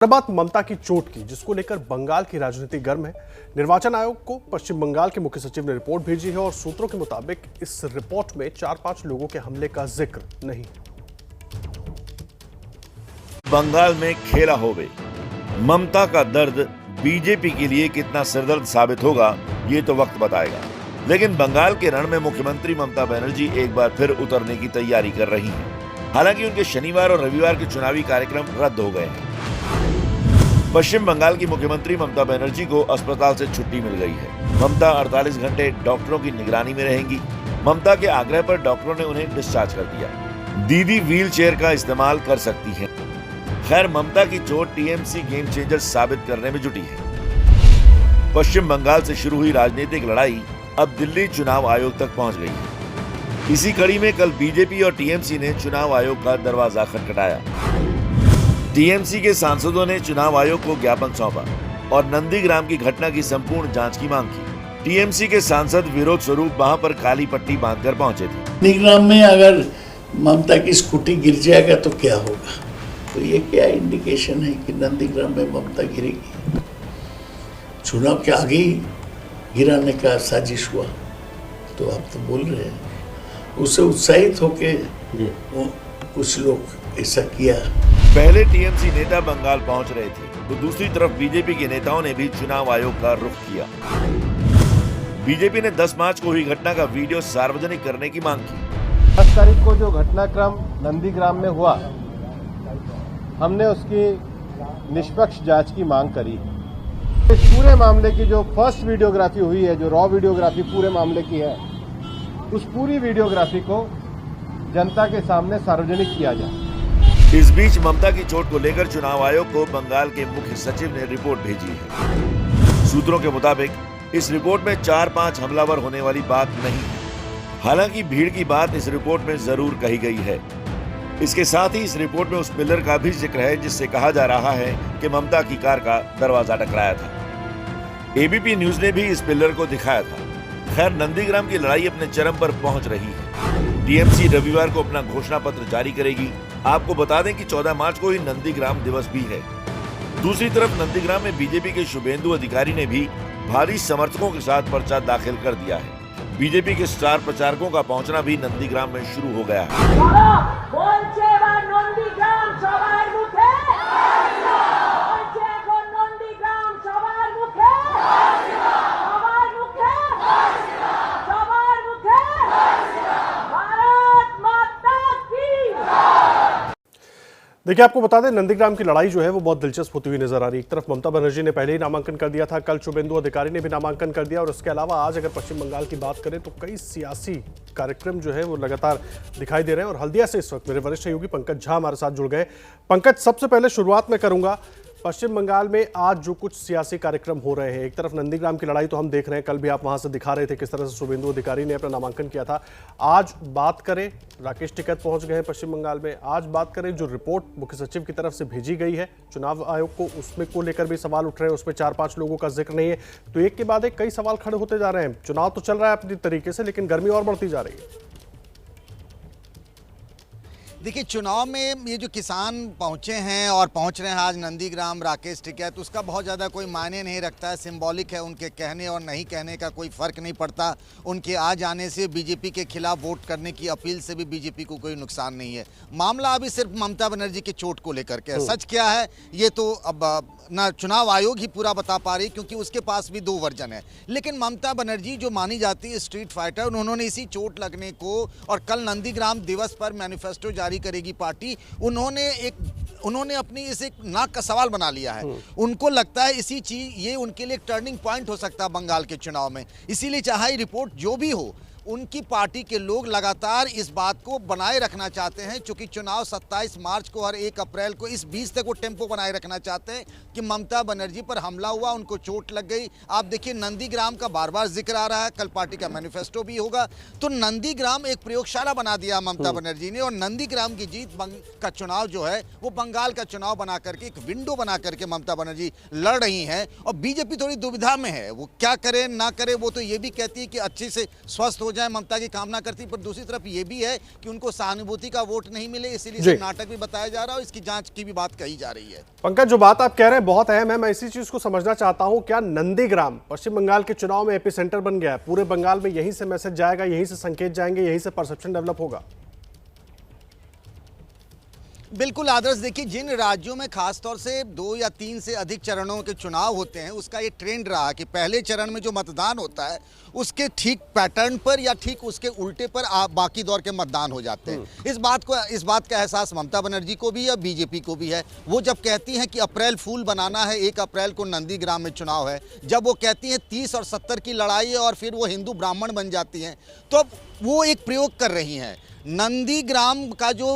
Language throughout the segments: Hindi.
बात ममता की चोट की, जिसको लेकर बंगाल की राजनीति गर्म है। निर्वाचन आयोग को पश्चिम बंगाल के मुख्य सचिव ने रिपोर्ट भेजी है और सूत्रों के मुताबिक इस रिपोर्ट में 4-5 लोगों के हमले का जिक्र नहीं। बंगाल में खेला होवे, ममता का दर्द बीजेपी के लिए कितना सिरदर्द साबित होगा ये तो वक्त बताएगा। लेकिन बंगाल के रण में मुख्यमंत्री ममता बनर्जी एक बार फिर उतरने की तैयारी कर रही हैं। हालांकि उनके शनिवार और रविवार के चुनावी कार्यक्रम रद्द हो गए हैं। पश्चिम बंगाल की मुख्यमंत्री ममता बनर्जी को अस्पताल से छुट्टी मिल गई है। ममता 48 घंटे डॉक्टरों की निगरानी में रहेंगी। ममता के आग्रह पर डॉक्टरों ने उन्हें डिस्चार्ज कर दिया। दीदी व्हील चेयर का इस्तेमाल कर सकती हैं। खैर, ममता की चोट टीएमसी गेम चेंजर साबित करने में जुटी है। पश्चिम बंगाल से शुरू हुई राजनीतिक लड़ाई अब दिल्ली चुनाव आयोग तक पहुंच गई है। इसी कड़ी में कल बीजेपी और टीएमसी ने चुनाव आयोग का दरवाजा खटखटाया। टीएमसी के सांसदों ने चुनाव आयोग को ज्ञापन सौंपा और नंदीग्राम की घटना की संपूर्ण जांच की मांग की। टीएमसी के सांसद विरोध स्वरूप वहां पर काली पट्टी बांधकर पहुंचे थे। नंदीग्राम में अगर ममता की स्कूटी गिर जाएगा तो क्या होगा? तो ये क्या इंडिकेशन है कि नंदीग्राम में ममता गिरेगी? चुनाव के आगे ही गिराने का साजिश हुआ, तो आप तो बोल रहे हैं। उससे उत्साहित होके कुछ लोग ऐसा किया। पहले टीएमसी नेता बंगाल पहुंच रहे थे, तो दूसरी तरफ बीजेपी के नेताओं ने भी चुनाव आयोग का रुख किया। बीजेपी ने 10 मार्च को हुई घटना का वीडियो सार्वजनिक करने की मांग की। 10 तारीख को जो घटनाक्रम नंदीग्राम में हुआ, हमने उसकी निष्पक्ष जांच की मांग करी। इस पूरे मामले की जो फर्स्ट वीडियोग्राफी हुई है, जो रॉ वीडियोग्राफी पूरे मामले की है, उस पूरी वीडियोग्राफी को जनता के सामने सार्वजनिक किया जाए। इस बीच ममता की चोट को लेकर चुनाव आयोग को बंगाल के मुख्य सचिव ने रिपोर्ट भेजी है। सूत्रों के मुताबिक इस रिपोर्ट में 4-5 हमलावर होने वाली बात नहीं है। हालांकि भीड़ की बात इस रिपोर्ट में जरूर कही गई है। इसके साथ ही इस रिपोर्ट में उस पिलर का भी जिक्र है जिससे कहा जा रहा है कि ममता की कार का दरवाजा टकराया था। एबीपी न्यूज ने भी इस पिलर को दिखाया था। खैर, नंदीग्राम की लड़ाई अपने चरम पर पहुंच रही है। टीएमसी रविवार को अपना घोषणा पत्र जारी करेगी। आपको बता दें कि 14 मार्च को ही नंदीग्राम दिवस भी है। दूसरी तरफ नंदीग्राम में बीजेपी के शुभेंदु अधिकारी ने भी भारी समर्थकों के साथ पर्चा दाखिल कर दिया है। बीजेपी के स्टार प्रचारकों का पहुंचना भी नंदीग्राम में शुरू हो गया है। देखिए, आपको बता दें, नंदीग्राम की लड़ाई जो है वो बहुत दिलचस्प होती हुई नजर आ रही है। एक तरफ ममता बनर्जी ने पहले ही नामांकन कर दिया था, कल शुभेंदु अधिकारी ने भी नामांकन कर दिया और इसके अलावा आज अगर पश्चिम बंगाल की बात करें तो कई सियासी कार्यक्रम जो है वो लगातार दिखाई दे रहे हैं। और हल्दिया से इस वक्त मेरे वरिष्ठ सहयोगी पंकज झा हमारे साथ जुड़ गए। पंकज, सबसे पहले शुरुआत में करूंगा, पश्चिम बंगाल में आज जो कुछ सियासी कार्यक्रम हो रहे हैं, एक तरफ नंदीग्राम की लड़ाई तो हम देख रहे हैं, कल भी आप वहां से दिखा रहे थे किस तरह से शुभेंदु अधिकारी ने अपना नामांकन किया था। आज बात करें, राकेश टिकैत पहुंच गए हैं पश्चिम बंगाल में। आज बात करें जो रिपोर्ट मुख्य सचिव की तरफ से भेजी गई है चुनाव आयोग को, उसमें को लेकर भी सवाल उठ रहे हैं। उसमें 4-5 लोगों का जिक्र नहीं है, तो एक के बाद एक कई सवाल खड़े होते जा रहे हैं। चुनाव तो चल रहा है अपनी तरीके से, लेकिन गर्मी और बढ़ती जा रही है। देखिए, चुनाव में ये जो किसान पहुंचे हैं और पहुंच रहे हैं आज नंदीग्राम, राकेश टिकैत, उसका बहुत ज़्यादा कोई मायने नहीं रखता है। सिंबॉलिक है, उनके कहने और नहीं कहने का कोई फ़र्क नहीं पड़ता। उनके आ जाने से बीजेपी के खिलाफ वोट करने की अपील से भी बीजेपी को कोई नुकसान नहीं है। मामला अभी सिर्फ ममता बनर्जी की चोट को लेकर के है। सच क्या है ये तो अब ना चुनाव आयोग ही पूरा बता पा रही, क्योंकि उसके पास भी 2 वर्जन है। लेकिन ममता बनर्जी जो मानी जाती है स्ट्रीट फाइटर, उन्होंने इसी चोट लगने को और कल नंदीग्राम दिवस पर मैनिफेस्टो जारी करेगी पार्टी, उन्होंने अपनी इसे नाक का सवाल बना लिया है। उनको लगता है इसी चीज ये उनके लिए एक टर्निंग पॉइंट हो सकता है बंगाल के चुनाव में। इसीलिए चाहे रिपोर्ट जो भी हो, उनकी पार्टी के लोग लगातार इस बात को बनाए रखना चाहते हैं, क्योंकि चुनाव 27 मार्च को और 1 अप्रैल को इस बीच तक वो टेम्पो बनाए रखना चाहते हैं कि ममता बनर्जी पर हमला हुआ, उनको चोट लग गई। आप देखिए, नंदीग्राम का बार बार जिक्र आ रहा है, कल पार्टी का मैनिफेस्टो भी होगा। तो नंदीग्राम एक प्रयोगशाला बना दिया ममता बनर्जी ने, और नंदीग्राम की जीत का चुनाव जो है वो बंगाल का चुनाव बना करके एक विंडो बना करके ममता बनर्जी लड़ रही हैं। और बीजेपी थोड़ी दुविधा में है, वो क्या करे ना करे। वो तो ये भी कहती है कि अच्छे से स्वस्थ हो जाए ममता की कामना करती, पर दूसरी तरफ ये भी है कि उनको सहानुभूति का वोट नहीं मिले, इसीलिए जी। इसे नाटक भी बताया जा रहा है और इसकी जांच की भी बात कही जा रही है। पंकज, जो बात आप कह रहे हैं बहुत अहम है। मैं इसी चीज को समझना चाहता हूं, क्या नंदीग्राम पश्चिम बंगाल के चुनाव में एपी सेंटर बन गया है? पूरे बंगाल में यहीं से मैसेज जाएगा, यहीं से संकेत जाएंगे, यहीं से परसेप्शन डेवलप होगा? बिल्कुल आदर्श, देखिए जिन राज्यों में खासतौर से 2 या 3 से अधिक चरणों के चुनाव होते हैं, उसका ये ट्रेंड रहा कि पहले चरण में जो मतदान होता है उसके ठीक पैटर्न पर या ठीक उसके उल्टे पर बाकी दौर के मतदान हो जाते हैं। इस बात का एहसास ममता बनर्जी को भी है, बीजेपी को भी है। वो जब कहती हैं कि अप्रैल फूल बनाना है, 1 अप्रैल को नंदीग्राम में चुनाव है, जब वो कहती हैं 30 और 70 की लड़ाई है और फिर वो हिंदू ब्राह्मण बन जाती हैं, तो वो एक प्रयोग कर रही हैं। नंदीग्राम का जो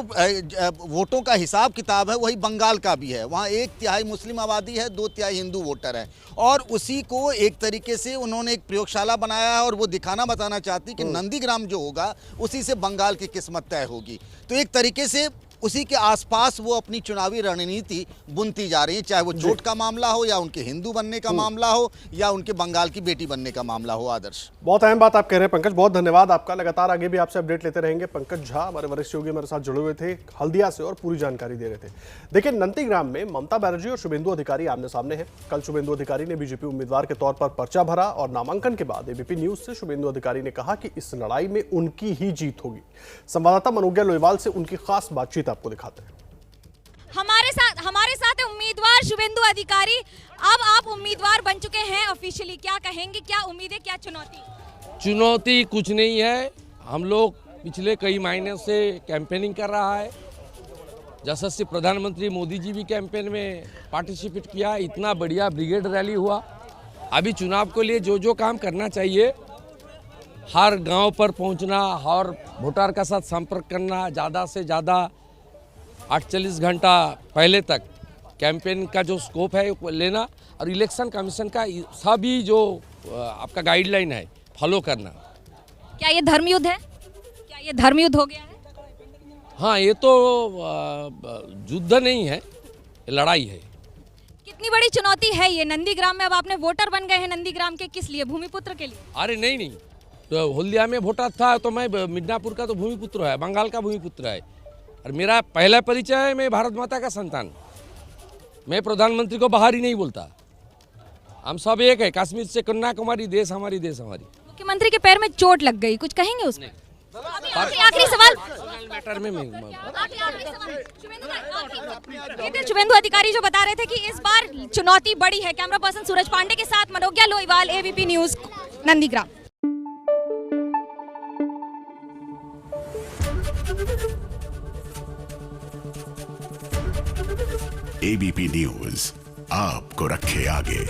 वोटों का हिसाब किताब है वही बंगाल का भी है। वहाँ 1/3 मुस्लिम आबादी है, 2/3 हिंदू वोटर है, और उसी को एक तरीके से उन्होंने एक प्रयोगशाला बनाया है और वो बताना चाहती कि नंदीग्राम जो होगा उसी से बंगाल की किस्मत तय होगी। तो एक तरीके से उसी के आसपास वो अपनी चुनावी रणनीति बुनती जा रही है, चाहे वो चोट का मामला हो या उनके हिंदू बनने का मामला हो या उनके बंगाल की बेटी बनने का मामला हो। आदर्श, बहुत अहम बात आप कह रहे हैं पंकज, बहुत धन्यवाद आपका। लगातार आगे भी आपसे अपडेट लेते रहेंगे। पंकज झा हमारे वरिष्ठ सहयोगी हमारे साथ जुड़े हुए थे हल्दिया से और पूरी जानकारी दे रहे थे। देखिए, नंदीग्राम में ममता बनर्जी और शुभेंदु अधिकारी आमने सामने हैं। कल शुभेंदु अधिकारी ने बीजेपी उम्मीदवार के तौर पर पर्चा भरा और नामांकन के बाद एबीपी न्यूज से शुभेंदु अधिकारी ने कहा कि इस लड़ाई में उनकी ही जीत होगी। संवाददाता मनोज्ञा लोईवाल से उनकी खास बातचीत आपको दिखाते हैं। हमारे साथ है उम्मीदवार शुभेंदु अधिकारी। अब आप उम्मीदवार बन चुके हैं ऑफिशियली, क्या कहेंगे, क्या उम्मीदें, क्या चुनौती? चुनौती कुछ नहीं है। हम लोग पिछले कई महीने से कैंपेनिंग कर रहा है। यशस्वी प्रधानमंत्री मोदी जी भी कैंपेन में पार्टिसिपेट किया। इतना बढ़िया ब्रिगेड रैली हुआ। अभी चुनाव के लिए जो जो काम करना चाहिए, हर गांव पर पहुंचना, हर वोटर का साथ संपर्क करना, ज़्यादा से ज़्यादा 48 घंटा पहले तक कैंपेन का जो स्कोप है वो लेना और इलेक्शन कमीशन का सभी जो आपका गाइडलाइन है फॉलो करना। क्या ये धर्मयुद्ध है? क्या ये धर्मयुद्ध हो गया है? हाँ, ये तो युद्ध नहीं है, ये लड़ाई है। कितनी बड़ी चुनौती है ये नंदीग्राम में? अब आपने वोटर बन गए हैं नंदीग्राम के, किस लिए? भूमिपुत्र के लिए? अरे नहीं, तो हल्दिया में वोटर था तो मैं मिदनापुर का तो भूमिपुत्र है, बंगाल का भूमिपुत्र है। और मेरा पहला परिचय है, मैं भारत माता का संतान। मैं प्रधानमंत्री को बाहर ही नहीं बोलता। हम सब एक है, कश्मीर से कन्याकुमारी, देश हमारी, देश हमारी। मुख्यमंत्री के पैर में चोट लग गई, कुछ कहेंगे उसमें? आखिरी सवाल मैटर में शुभेंदु अधिकारी जो बता रहे थे कि इस बार चुनौती बड़ी है। कैमरा पर्सन सूरज पांडे के साथ Manogya Loiwal, ABP news, Nandigram. ABP news आपको रखे आगे।